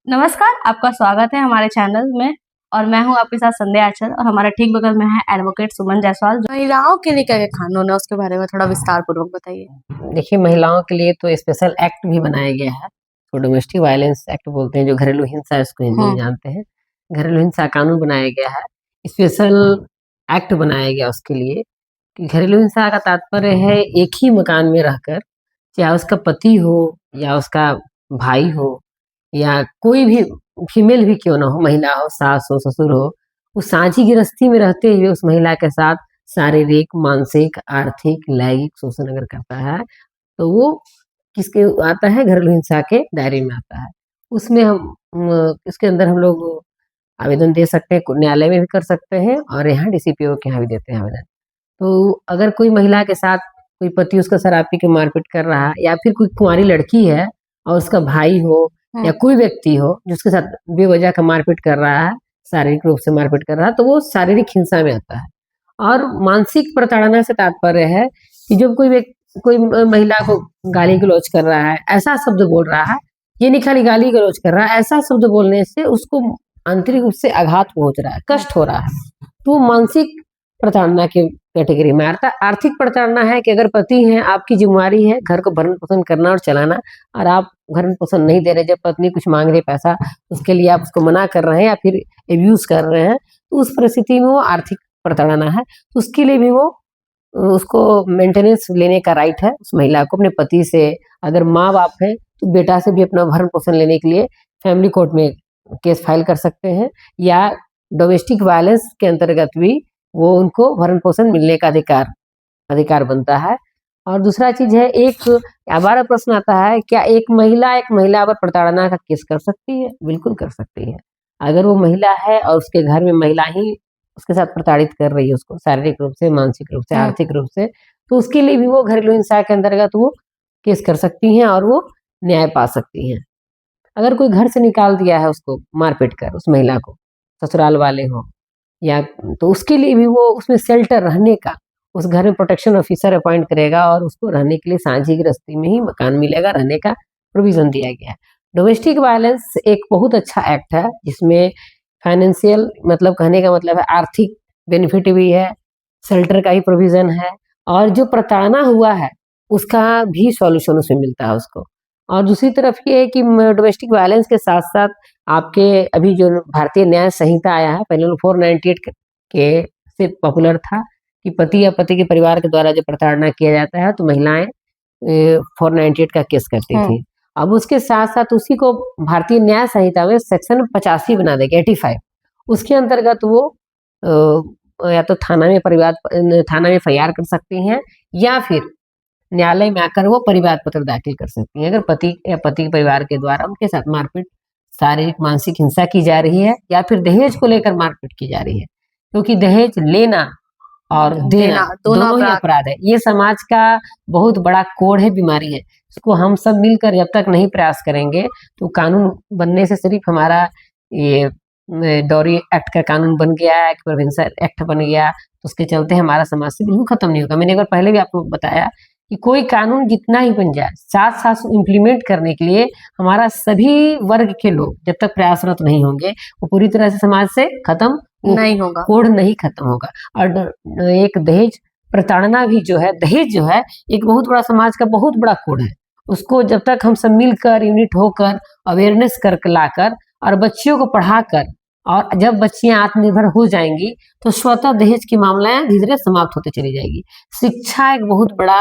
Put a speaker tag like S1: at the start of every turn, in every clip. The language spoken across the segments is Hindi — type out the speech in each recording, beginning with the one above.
S1: नमस्कार, आपका स्वागत है हमारे चैनल में और मैं हूं आपके साथ संध्या आचर और हमारे ठीक बगल में है एडवोकेट सुमन जायसवाल। महिलाओं के लिए क्या क्या कानून है उसके बारे में थोड़ा विस्तार पूर्वक बताइए।
S2: देखिए, महिलाओं के लिए तो स्पेशल एक्ट भी बनाया गया है, तो डोमेस्टिक वायलेंस एक्ट बोलते हैं, जो घरेलू हिंसा इसको हिंदी में जानते हैं। घरेलू हिंसा कानून बनाया गया है, स्पेशल एक्ट बनाया गया उसके लिए कि घरेलू हिंसा का तात्पर्य है एक ही मकान में रहकर, चाहे उसका पति हो या उसका भाई हो या कोई भी फीमेल भी क्यों ना हो, महिला हो, सास हो, ससुर हो, उस साझी गृहस्थी में रहते हुए उस महिला के साथ शारीरिक, मानसिक, आर्थिक, लैंगिक शोषण अगर करता है तो वो किसके आता है, घरेलू हिंसा के दायरे में आता है। उसमें इसके अंदर हम लोग आवेदन दे सकते हैं, न्यायालय में भी कर सकते हैं और यहाँ डीसीपीओ के यहाँ भी देते हैं आवेदन। तो अगर कोई महिला के साथ कोई पति उसका शराब पी के मारपीट कर रहा है या फिर कोई कुंवारी लड़की है और उसका भाई हो या कोई व्यक्ति हो जिसके साथ बेवजह का मारपीट कर रहा है, शारीरिक रूप से मारपीट कर रहा है, तो वो शारीरिक हिंसा में आता है। और मानसिक प्रताड़ना से तात्पर्य है कि जब कोई महिला को गाली गलौज कर रहा है, ऐसा शब्द बोल रहा है, ये नहीं खाली गाली गलौज कर रहा है, ऐसा शब्द बोलने से उसको आंतरिक रूप से आघात पहुंच रहा है, कष्ट हो रहा है, तो मानसिक प्रताड़ना के कैटेगरी में आता है। आर्थिक प्रताड़ना है कि अगर पति हैं, आपकी जिम्मेवारी है घर को भरण पोषण करना और चलाना, और आप भरण पोषण नहीं दे रहे, जब पत्नी कुछ मांग रही पैसा, उसके लिए आप उसको मना कर रहे हैं या फिर एब्यूज कर रहे हैं, तो उस परिस्थिति में वो आर्थिक प्रताड़ना है। तो उसके लिए भी वो उसको मेंटेनेंस लेने का राइट है उस महिला को अपने पति से। अगर माँ बाप है तो बेटा से भी अपना भरण पोषण लेने के लिए फैमिली कोर्ट में केस फाइल कर सकते हैं, या डोमेस्टिक वायलेंस के अंतर्गत भी वो उनको भरण पोषण मिलने का अधिकार बनता है। और दूसरा चीज है, एक हमारा प्रश्न आता है, क्या एक महिला पर प्रताड़ना का केस कर सकती है? बिल्कुल कर सकती है। अगर वो महिला है और उसके घर में महिला ही उसके साथ प्रताड़ित कर रही है, उसको शारीरिक रूप से, मानसिक रूप से, आर्थिक रूप से, तो उसके लिए भी वो घरेलू हिंसा के अंतर्गत वो केस कर सकती हैं और वो न्याय पा सकती हैं। अगर कोई घर से निकाल दिया है उसको मारपीट कर, उस महिला को, ससुराल वाले हो या, तो उसके लिए भी वो उसमें शेल्टर रहने का, उस घर में प्रोटेक्शन ऑफिसर अपॉइंट करेगा और उसको रहने के लिए साझी गृहस्थी में ही मकान मिलेगा, रहने का प्रोविजन दिया गया है। डोमेस्टिक वायलेंस एक बहुत अच्छा एक्ट है जिसमें फाइनेंशियल, मतलब कहने का मतलब है आर्थिक बेनिफिट भी है, शेल्टर का ही प्रोविजन है, और जो प्रताड़ना हुआ है उसका भी सॉल्यूशन उसमें मिलता है उसको। और दूसरी तरफ ये है कि डोमेस्टिक वायलेंस के साथ साथ आपके अभी जो भारतीय न्याय संहिता आया है, पहले 498 के से पॉपुलर था कि पति या पति के परिवार के द्वारा जो प्रताड़ना किया जाता है तो महिलाएं 498 का केस करती थी। अब उसके साथ साथ उसी को भारतीय न्याय संहिता में सेक्शन 85 बना देगा, 85, उसके अंतर्गत वो या तो थाना में एफआईआर कर सकती हैं या फिर न्यायालय में आकर वो परिवाद पत्र दाखिल कर सकती हैं, अगर पति या पति के परिवार के द्वारा उनके साथ मारपीट, शारीरिक मानसिक हिंसा की जा रही है या फिर दहेज को लेकर मारपीट की जा रही है। क्योंकि दहेज लेना और देना दोनों ही अपराध है। ये समाज का बहुत बड़ा कोढ़ है, बीमारी है। इसको हम सब मिलकर जब तक नहीं प्रयास करेंगे तो कानून बनने से सिर्फ हमारा ये डॉरी एक्ट का कानून बन गया है, प्रिवेंशन एक्ट बन गया, तो उसके चलते हमारा समाज से बिल्कुल खत्म नहीं होगा। मैंने एक बार पहले भी आपको बताया कि कोई कानून जितना ही बन जाए, साथ साथ इम्प्लीमेंट करने के लिए हमारा सभी वर्ग के लोग जब तक प्रयासरत नहीं होंगे, वो पूरी तरह से समाज से खत्म नहीं होगा, कोढ़ नहीं खत्म होगा। और एक दहेज प्रताड़ना भी जो है, दहेज जो है एक बहुत बड़ा समाज का बहुत बड़ा कोढ़ है। उसको जब तक हम सब मिलकर, यूनिट होकर, अवेयरनेस कर लाकर और बच्चियों को पढ़ाकर, और जब बच्चियां आत्मनिर्भर हो जाएंगी तो स्वतः दहेज की मामलाएं धीरे धीरे समाप्त होती चली जाएगी। शिक्षा एक बहुत बड़ा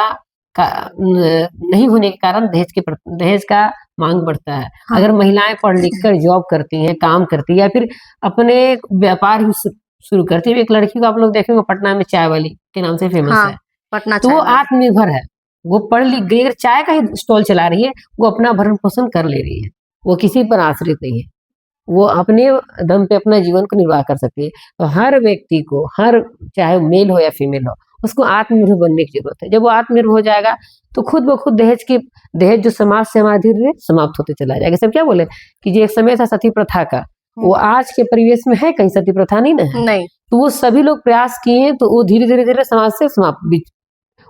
S2: नहीं होने के कारण दहेज का मांग बढ़ता है। हाँ। अगर महिलाएं पढ़ लिख कर जॉब करती हैं, काम करती है या फिर अपने व्यापार ही शुरू करती है, एक लड़की को आप लोग देखेंगे पटना में चाय वाली के नाम से फेमस है, पटना, तो वो आत्मनिर्भर है, वो पढ़ लिख गई, अगर चाय का ही स्टॉल चला रही है, वो अपना भरण पोषण कर ले रही है, वो किसी पर आश्रित नहीं है, वो अपने दम पे अपना जीवन को निर्वाह कर सकती है। तो हर व्यक्ति को, चाहे मेल हो या फीमेल हो, उसको आत्मनिर्भर बनने की जरूरत है। जब वो आत्मनिर्भर हो जाएगा तो खुद ब खुद दहेज जो समाज से हमारा धीरे धीरे समाप्त होते चला जाएगा। सब क्या बोले कि जो एक समय था सती प्रथा का, वो आज के परिवेश में है कहीं सती प्रथा नहीं है, नहीं, तो वो सभी लोग प्रयास किए तो वो धीरे धीरे समाज से समाप्त।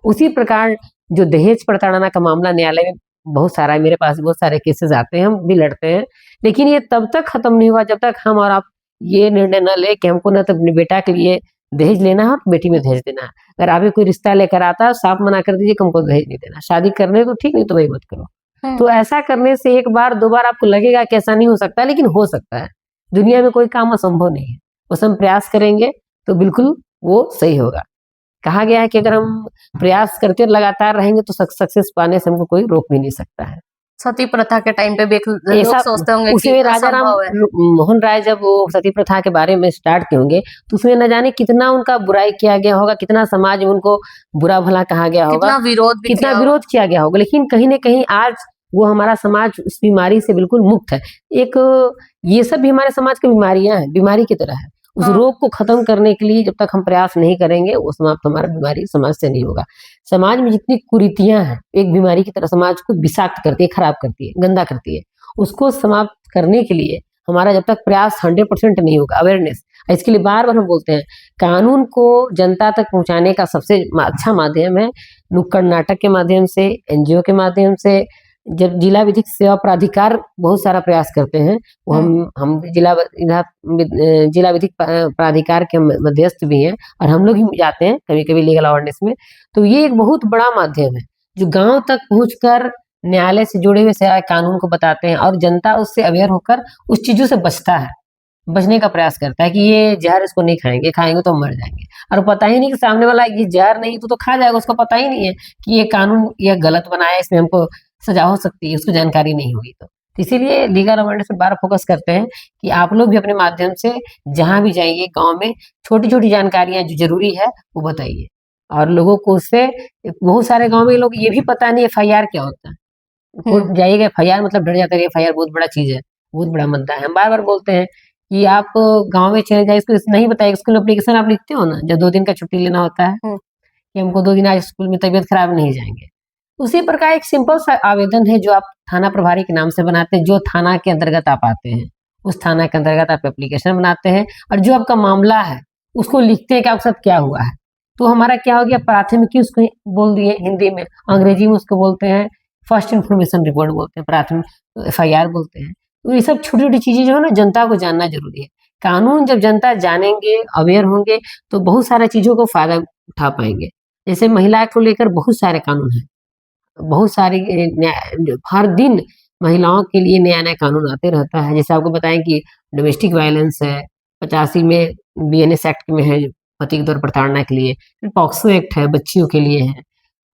S2: उसी प्रकार जो दहेज प्रताड़ना का मामला न्यायालय में बहुत सारा मेरे पास बहुत सारे केसेस आते हैं, हम भी लड़ते हैं, लेकिन ये तब तक खत्म नहीं हुआ जब तक हम और आप ये निर्णय न ले कि हमको ना तो अपने बेटा के लिए दहेज लेना है और बेटी में दहेज देना है। अगर आप कोई रिश्ता लेकर आता है, साफ मना कर दीजिए कि हमको दहेज नहीं देना, शादी करने तो ठीक, नहीं तो वही मत करो। तो ऐसा करने से एक बार दो बार आपको लगेगा कि ऐसा नहीं हो सकता, लेकिन हो सकता है। दुनिया में कोई काम असंभव नहीं है, बस हम प्रयास करेंगे तो बिल्कुल वो सही होगा। कहा गया है कि अगर हम प्रयास करते लगातार रहेंगे तो सक्सेस पाने से हमको कोई रोक भी नहीं सकता है।
S1: सती प्रथा के टाइम पे भी लोग
S2: ऐसा
S1: सोचते होंगे कि
S2: उसमें राजा राम
S1: असंभव है।
S2: मोहन राय जब वो सती प्रथा के बारे में स्टार्ट किए होंगे तो उसमें न जाने कितना उनका बुराई किया गया होगा, कितना समाज में उनको बुरा भला कहा गया होगा,
S1: कितना विरोध भी
S2: कितना
S1: किया
S2: विरोध किया गया होगा, लेकिन कहीं न कहीं आज वो हमारा समाज उस बीमारी से बिल्कुल मुक्त है। एक ये सब भी हमारे समाज की बीमारियां हैं, बीमारी की तरह है। उस
S1: हाँ।
S2: रोग को खत्म करने के लिए जब तक हम प्रयास नहीं करेंगे, वो समाप्त हमारा बीमारी समाज से नहीं होगा। समाज में जितनी कुरीतियां हैं, एक बीमारी की तरह समाज को विषाक्त करती है, खराब करती है, गंदा करती है। उसको समाप्त करने के लिए हमारा जब तक प्रयास 100% नहीं होगा, अवेयरनेस, इसके लिए बार-बार हम बोलते हैं, कानून को जनता तक पहुंचाने का सबसे अच्छा माध्यम है नुक्कड़ नाटक के माध्यम से, एनजीओ के माध्यम से। जब जिला विधिक सेवा प्राधिकार बहुत सारा प्रयास करते हैं, वो हम जिला विधिक प्राधिकार के मध्यस्थ भी हैं और हम लोग ही जाते हैं कभी-कभी लीगल अवेयरनेस में। तो ये एक बहुत बड़ा माध्यम है जो गांव तक पहुंचकर न्यायालय से जुड़े हुए सारे कानून को बताते हैं और जनता उससे अवेयर होकर उस चीजों से बचता है, बचने का प्रयास करता है कि ये जहर इसको नहीं खाएंगे, खाएंगे तो हम मर जाएंगे। और पता ही नहीं कि सामने वाला ये जहर नहीं तो खा जाएगा, उसको पता ही नहीं है कि ये कानून ये गलत बनाया है, इसमें हमको सजा हो सकती है, उसको जानकारी नहीं होगी। तो इसीलिए लीगल अवेयरनेस पर बार फोकस करते हैं कि आप लोग भी अपने माध्यम से जहां भी जाइए गांव में छोटी छोटी जानकारियां जो जरूरी है वो बताइए और लोगों को उससे। बहुत सारे गांव में लोग ये भी पता नहीं FIR क्या होता है, कोर्ट जाइएगा FIR मतलब डर जाता है, FIR बहुत बड़ा चीज है, बहुत बड़ा मुद्दा है। हम बार बार बोलते हैं कि आप गांव में चले जाए, इसको नहीं बताइए, स्कूल एप्लीकेशन आप लिखते हो ना जब 2 दिन का छुट्टी लेना होता है कि हमको 2 दिन आज स्कूल में तबीयत खराब नहीं जाएंगे, उसी प्रकार एक सिंपल सा आवेदन है जो आप थाना प्रभारी के नाम से बनाते हैं, जो थाना के अंतर्गत आप आते हैं उस थाना के अंतर्गत आप एप्लीकेशन बनाते हैं और जो आपका मामला है उसको लिखते हैं कि आपके साथ क्या हुआ है। तो हमारा क्या हो गया, प्राथमिकी उसको बोल दिए हिंदी में, अंग्रेजी में उसको बोलते हैं फर्स्ट इन्फॉर्मेशन रिपोर्ट बोलते हैं, प्राथमिक FIR बोलते हैं। तो ये सब छोटी छोटी चीजें जो है ना जनता को जानना जरूरी है। कानून जब जनता जानेंगे, अवेयर होंगे तो बहुत सारी चीजों को फायदा उठा पाएंगे। जैसे महिला को लेकर बहुत सारे कानून हैं, बहुत सारी हर दिन महिलाओं के लिए नया नया कानून आते रहता है। जैसे आपको बताएं कि डोमेस्टिक वायलेंस है, 85 में BNS एक्ट में है पति के द्वारा प्रताड़ना के लिए, फिर पॉक्सो एक्ट है बच्चियों के लिए है,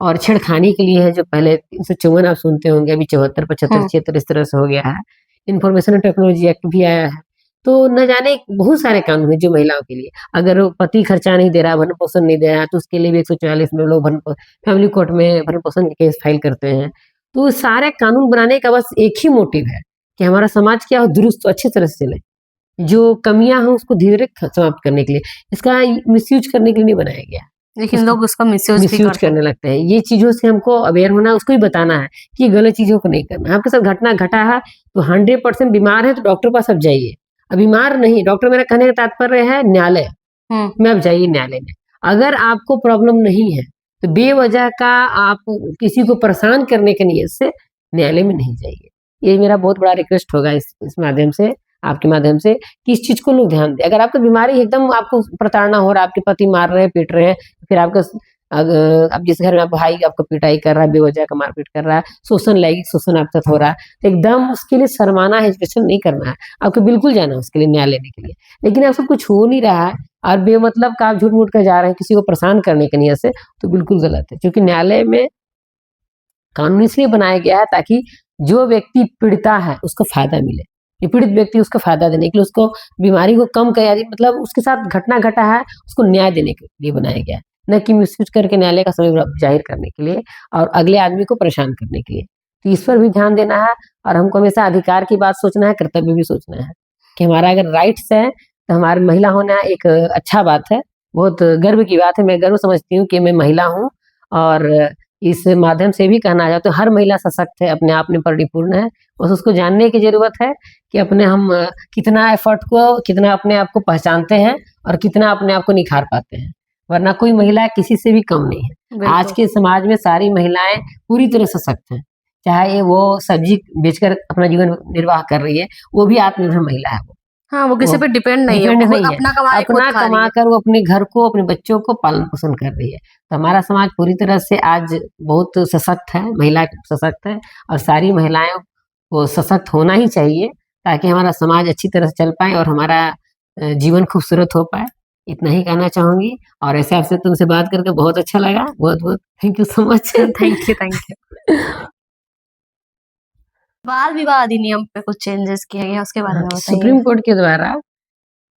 S2: और छेड़खानी के लिए है जो पहले 354 आप सुनते होंगे, अभी 74, 75, 76 इस तरह से हो गया है। इंफॉर्मेशन एंड टेक्नोलॉजी एक्ट भी आया है। तो न जाने बहुत सारे कानून हैं जो महिलाओं के लिए, अगर वो पति खर्चा नहीं दे रहा, भरण पोषण नहीं दे रहा तो उसके लिए भी 144 में लोग फैमिली कोर्ट में भरण पोषण के केस फाइल करते हैं। तो सारे कानून बनाने का बस एक ही मोटिव है कि हमारा समाज क्या हो, दुरुस्त अच्छी तरह से चले, जो कमियां हो उसको धीरे धीरे समाप्त करने के लिए, इसका मिसयूज करने के लिए नहीं बनाया गया।
S1: लेकिन लोग उसका मिसयूज
S2: करने लगते हैं। ये चीजों से हमको अवेयर होना है, उसको ही बताना है कि गलत चीजों को नहीं करना। आपके साथ घटना घटा है तो 100% बीमार है तो डॉक्टर पास अब जाइए, अब बीमार नहीं, डॉक्टर मेरा कहने का तात्पर्य है न्यायालय में अब जाइए न्यायालय में। अगर आपको प्रॉब्लम नहीं है तो बेवजह का आप किसी को परेशान करने के नियत से न्यायालय में नहीं जाइए। ये मेरा बहुत बड़ा रिक्वेस्ट होगा इस माध्यम से, आपके माध्यम से, कि इस चीज को लोग ध्यान दें। अगर आपकी बीमारी एकदम आपको प्रताड़ना हो रहा है, आपके पति मार रहे हैं, पीट रहे हैं, फिर आपका अब जिस घर में भाई आपको पिटाई कर रहा है, बेवजह का मारपीट कर रहा है, शोषण लैंगिक शोषण आपके साथ हो रहा है, तो एकदम उसके लिए शर्माना हेजिटेशन नहीं करना है, आपको बिल्कुल जाना है उसके लिए न्याय लेने के लिए। लेकिन आपसे कुछ हो नहीं रहा है और बेमतलब का आप झूठ मूठ कर जा रहे हैं किसी को परेशान करने के नियत से, तो बिल्कुल गलत है। क्योंकि न्यायालय में कानून इसलिए बनाया गया है ताकि जो व्यक्ति पीड़िता है उसको फायदा मिले, ये पीड़ित व्यक्ति उसको फायदा देने के लिए, उसको बीमारी को कम कर, मतलब उसके साथ घटना घटा है उसको न्याय देने के लिए बनाया गया है, न कि मिसयूज करके न्यायालय का समय जाहिर करने के लिए और अगले आदमी को परेशान करने के लिए। तो इस पर भी ध्यान देना है और हमको हमेशा अधिकार की बात सोचना है, कर्तव्य भी सोचना है कि हमारा अगर राइट्स है तो हमारी महिला होना एक अच्छा बात है, बहुत गर्व की बात है। मैं गर्व समझती हूँ कि मैं महिला हूँ और इस माध्यम से भी कहना चाहते हूँ हर महिला सशक्त है, अपने आप में परिपूर्ण है, बस उसको जानने की जरूरत है कि अपने हम कितना एफर्ट को, कितना अपने आप को पहचानते हैं और कितना अपने आप को निखार पाते हैं, वरना कोई महिला किसी से भी कम नहीं है। आज के समाज में सारी महिलाएं पूरी तरह सशक्त हैं, चाहे वो सब्जी बेचकर अपना जीवन निर्वाह कर रही है, वो भी आत्मनिर्भर महिला है।
S1: हाँ, वो किसी
S2: वो
S1: पे डिपेंड नहीं है,
S2: डिपेंड
S1: वो
S2: नहीं है,
S1: अपना कमाई खुद
S2: अपना
S1: खा रही
S2: कमा
S1: है।
S2: कर वो अपने घर को, अपने बच्चों को पालन पोषण कर रही है। तो हमारा समाज पूरी तरह से आज बहुत सशक्त है, महिला सशक्त है, और सारी महिलाएं को सशक्त होना ही चाहिए, ताकि हमारा समाज अच्छी तरह से चल पाए और हमारा जीवन खूबसूरत हो पाए। इतना ही कहना चाहूंगी, और ऐसे आपसे तुमसे बात करके बहुत अच्छा लगा। बहुत बहुत thank you so much.
S1: Thank you, thank you. बाल विवाह अधिनियम पे कुछ चेंजेस किए गए हैं, उसके बारे में बताइए।
S2: सुप्रीम कोर्ट के द्वारा,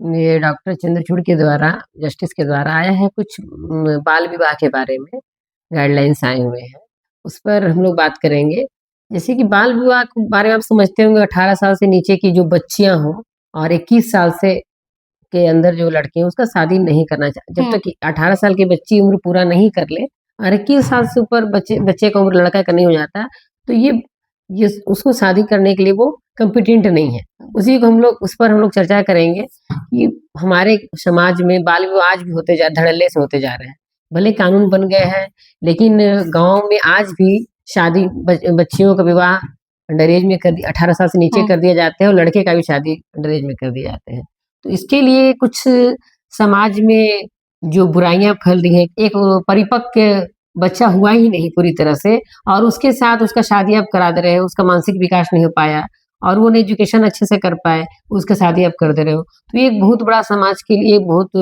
S2: ये डॉक्टर चंद्रचूड़ के द्वारा, जस्टिस के द्वारा आया है कुछ बाल विवाह के बारे में गाइडलाइंस आए हुए हैं, उस पर हम लोग बात करेंगे। जैसे कि बाल विवाह के बारे में आप समझते होंगे, 18 साल से नीचे की जो बच्चियां हों और 21 साल से के अंदर जो लड़के हैं, उसका शादी नहीं करना चाहिए। जब तक 18 साल की बच्ची उम्र पूरा नहीं कर ले और 21 साल से ऊपर बच्चे का उम्र, लड़का का नहीं हो जाता, तो ये उसको शादी करने के लिए वो कम्पिटेंट नहीं है। उसी को हम लोग, उस पर हम लोग चर्चा करेंगे कि हमारे समाज में बाल विवाह आज भी होते धड़ल्ले से होते जा रहे हैं। भले कानून बन गए हैं, लेकिन गांव में आज भी शादी बच्चियों का विवाह अंडर एज में कर दिया, 18 साल से नीचे कर दिया जाते हैं, और लड़के का भी शादी अंडर एज में कर दिए जाते हैं। तो इसके लिए कुछ समाज में जो बुराइयां फैल रही हैं, एक परिपक्व बच्चा हुआ ही नहीं पूरी तरह से, और उसके साथ उसका शादी आप करा दे रहे हो, उसका मानसिक विकास नहीं हो पाया और वो एजुकेशन अच्छे से कर पाए, उसका शादी आप कर दे रहे हो, तो ये एक बहुत बड़ा समाज के लिए बहुत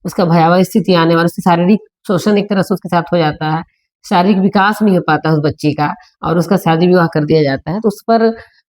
S2: उसका भयावह स्थिति आने वाला, उससे शारीरिक शोषण एक तरह से उसके साथ हो जाता है, शारीरिक विकास नहीं हो पाता उस बच्ची का, और उसका शादी विवाह कर दिया जाता है। तो उस पर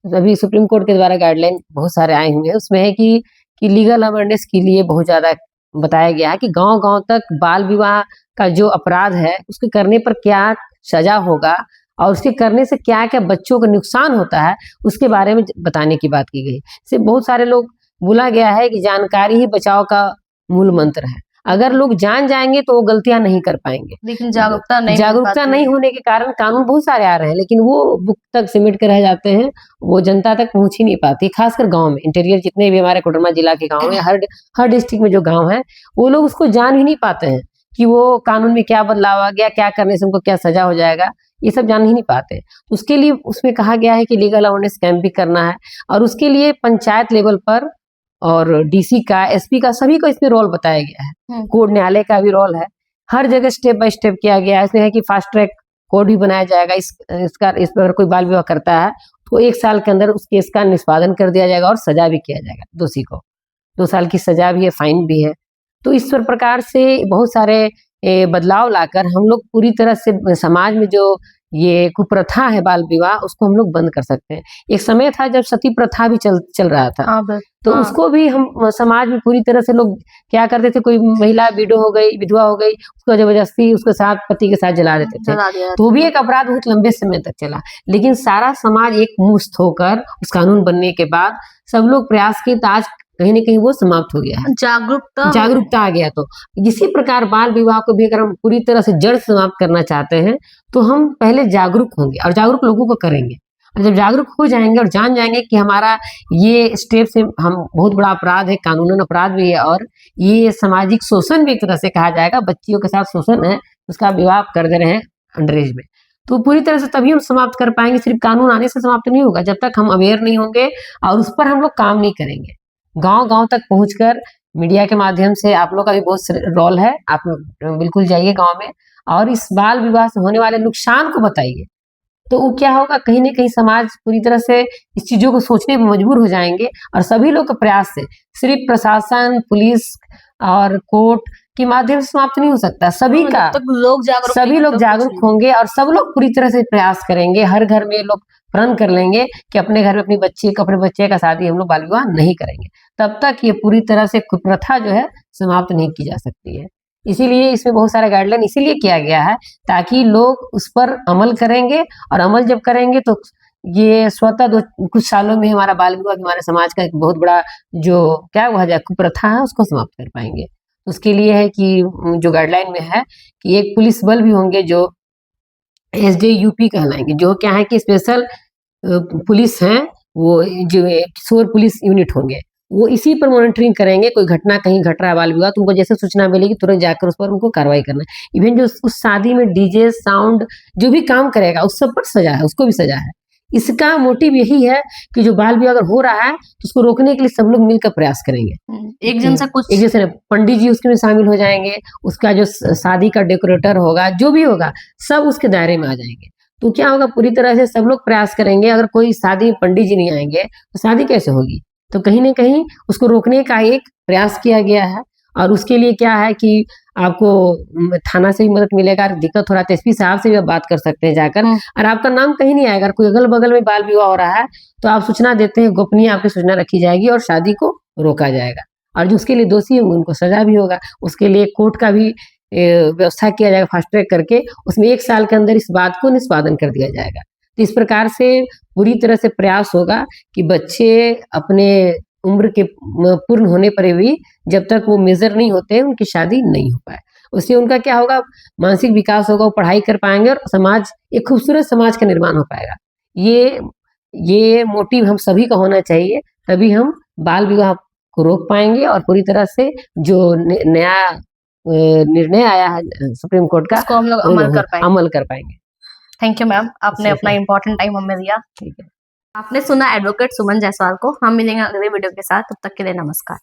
S2: अभी सुप्रीम कोर्ट के द्वारा गाइडलाइन बहुत सारे आए हुए हैं। उसमें है कि लीगल अवेयरनेस के लिए बहुत ज्यादा बताया गया है कि गांव-गांव तक बाल विवाह का जो अपराध है, उसके करने पर क्या सजा होगा और उसके करने से क्या-क्या बच्चों को नुकसान होता है, उसके बारे में बताने की बात की गई। इससे बहुत सारे लोग, बोला गया है कि जानकारी ही बचाव का मूल मंत्र है। अगर लोग जान जाएंगे तो वो गलतियां नहीं कर पाएंगे,
S1: लेकिन जागरूकता
S2: नहीं होने के कारण कानून बहुत सारे आ रहे हैं, लेकिन वो बुक तक सिमट के रह जाते हैं, वो जनता तक पहुंच ही नहीं पाती। खासकर गांव में, इंटीरियर जितने भी हमारे कोडरमा जिला के गांव में, हर डिस्ट्रिक्ट में जो गांव है, वो लोग उसको जान ही नहीं पाते हैं कि वो कानून में क्या बदलाव आ गया, क्या करने से उनको क्या सजा हो जाएगा, ये सब जान ही नहीं पाते। उसके लिए उसमें कहा गया है कि लीगल अवेयरनेस कैंप भी करना है, और उसके लिए पंचायत लेवल पर और डीसी का, एसपी का, सभी को इसमें रोल बताया गया है। कोर्ट न्यायालय का भी रोल है, हर जगह स्टेप बाय स्टेप किया गया है। इसमें है कि फास्ट ट्रैक कोर्ट भी बनाया जाएगा। इस पर कोई बाल विवाह करता है तो 1 साल के अंदर उस केस का निष्पादन कर दिया जाएगा और सजा भी किया जाएगा दोषी को। 2 साल की सजा भी है, फाइन भी है। तो इस प्रकार से बहुत सारे बदलाव लाकर हम लोग पूरी तरह से समाज में जो ये कुप्रथा है बाल विवाह, उसको हम लोग बंद कर सकते हैं। एक समय था जब सती प्रथा भी चल रहा था, तो उसको भी हम समाज में पूरी तरह से लोग क्या करते थे, कोई महिला विधवा हो गई, उसको जबरदस्ती उसके साथ पति के साथ जला देते थे, तो भी एक अपराध बहुत लंबे समय तक चला। लेकिन सारा समाज एक मुश्त होकर उस कानून बनने के बाद सब लोग प्रयास किए, तो आज कहीं न कहीं वो समाप्त हो गया है। जागरूकता आ गया। तो इसी प्रकार बाल विवाह को भी अगर हम पूरी तरह से जड़ समाप्त करना चाहते हैं, तो हम पहले जागरूक होंगे और जागरूक लोगों को करेंगे। और जब जागरूक हो जाएंगे और जान जाएंगे कि हमारा ये स्टेप से हम बहुत बड़ा अपराध है, कानूनन अपराध भी है, और ये सामाजिक शोषण भी एक तरह से कहा जाएगा, बच्चियों के साथ शोषण है, उसका विवाह कर दे रहे हैं अंडर एज में, तो पूरी तरह से तभी हम समाप्त कर पाएंगे। सिर्फ कानून आने से समाप्त नहीं होगा, जब तक हम अवेयर नहीं होंगे और उस पर हम लोग काम नहीं करेंगे। गांव-गांव तक पहुंचकर मीडिया के माध्यम से आप लोग का भी बहुत रोल है, आप बिल्कुल जाइए गांव में और इस बाल विवाह से होने वाले नुकसान को बताइए। तो वो क्या होगा, कहीं न कहीं समाज पूरी तरह से इस चीज़ों को सोचने पे मजबूर हो जाएँगे, और सभी लोग के प्रयास से, सिर्फ प्रशासन, पुलिस और कोर्ट के माध्यम से समाप्त नहीं हो सकता। सभी लोग जागरूक होंगे और सब लोग पूरी तरह से प्रयास करेंगे। हर घर में लोग प्रण कर लेंगे कि अपने घर में अपने बच्चे का शादी हम लोग बाल विवाह नहीं करेंगे। तब तक ये पूरी तरह से कुप्रथा जो है समाप्त नहीं की जा सकती है। इसीलिए इसमें बहुत सारा गाइडलाइन इसीलिए किया गया है, ताकि लोग उस पर अमल करेंगे, और अमल जब करेंगे तो ये स्वतः कुछ सालों में हमारा बाल विवाह हमारे समाज का एक बहुत बड़ा जो क्या हुआ जाए कुप्रथा है, उसको समाप्त कर पाएंगे। उसके लिए है कि जो गाइडलाइन में है कि एक पुलिस बल भी होंगे जो एसडीयूपी कहलाएंगे, जो क्या है कि स्पेशल पुलिस हैं, वो जो किशोर पुलिस यूनिट होंगे, वो इसी पर मॉनिटरिंग करेंगे। कोई घटना कहीं घट रहा है बाल विवाह, तुमको जैसे सूचना मिलेगी तुरंत जाकर उस पर उनको कार्रवाई करना है। इवन जो उस शादी में डीजे साउंड जो भी काम करेगा उस सब पर सजा है, उसको भी सजा है। इसका मोटिव यही है कि जो बाल विवाह अगर हो रहा है तो उसको रोकने के लिए सब लोग मिलकर प्रयास करेंगे।
S1: एक जन से कुछ
S2: एक जैसे पंडित जी उसके में शामिल हो जाएंगे, उसका जो शादी का डेकोरेटर होगा, जो भी होगा, सब उसके दायरे में आ जाएंगे। तो क्या होगा, पूरी तरह से सब लोग प्रयास करेंगे। अगर कोई शादी में पंडित जी नहीं आएंगे तो शादी कैसे होगी? तो कहीं न कहीं उसको रोकने का एक प्रयास किया गया है। और उसके लिए क्या है कि आपको थाना से भी मदद मिलेगा। दिक्कत हो रहा है तो एसपी साहब से भी आप बात कर सकते हैं जाकर। और आपका नाम कहीं नहीं आएगा। अगर कोई अगल-बगल में बाल विवाह हो रहा है तो आप सूचना देते हैं, गोपनीय आपकी सूचना रखी जाएगी और शादी को रोका जाएगा। और जो उसके लिए दोषी होंगे उनको सजा भी होगा। उसके लिए कोर्ट का भी व्यवस्था किया जाएगा फास्ट ट्रैक करके। उसमें 1 साल के अंदर इस बात को निष्पादन कर दिया जाएगा। तो इस प्रकार से पूरी तरह से प्रयास होगा कि बच्चे अपने उम्र के पूर्ण होने पर भी जब तक वो मेजर नहीं होते हैं उनकी शादी नहीं हो पाए। उससे उनका क्या होगा, मानसिक विकास होगा, वो पढ़ाई कर पाएंगे और समाज, एक खूबसूरत समाज का निर्माण हो पाएगा। ये मोटिव हम सभी का होना चाहिए, तभी हम बाल विवाह को रोक पाएंगे और पूरी तरह से जो नया निर्णय आया है सुप्रीम कोर्ट का
S1: उसको हम लोग अमल कर पाएंगे।
S2: थैंक
S1: यू मैम, आपने अपना इम्पोर्टेंट टाइम हमें दिया।
S2: ठीक है।
S1: आपने सुना एडवोकेट सुमन जायसवाल को। हम मिलेंगे अगले वीडियो के साथ, तब तक के लिए नमस्कार।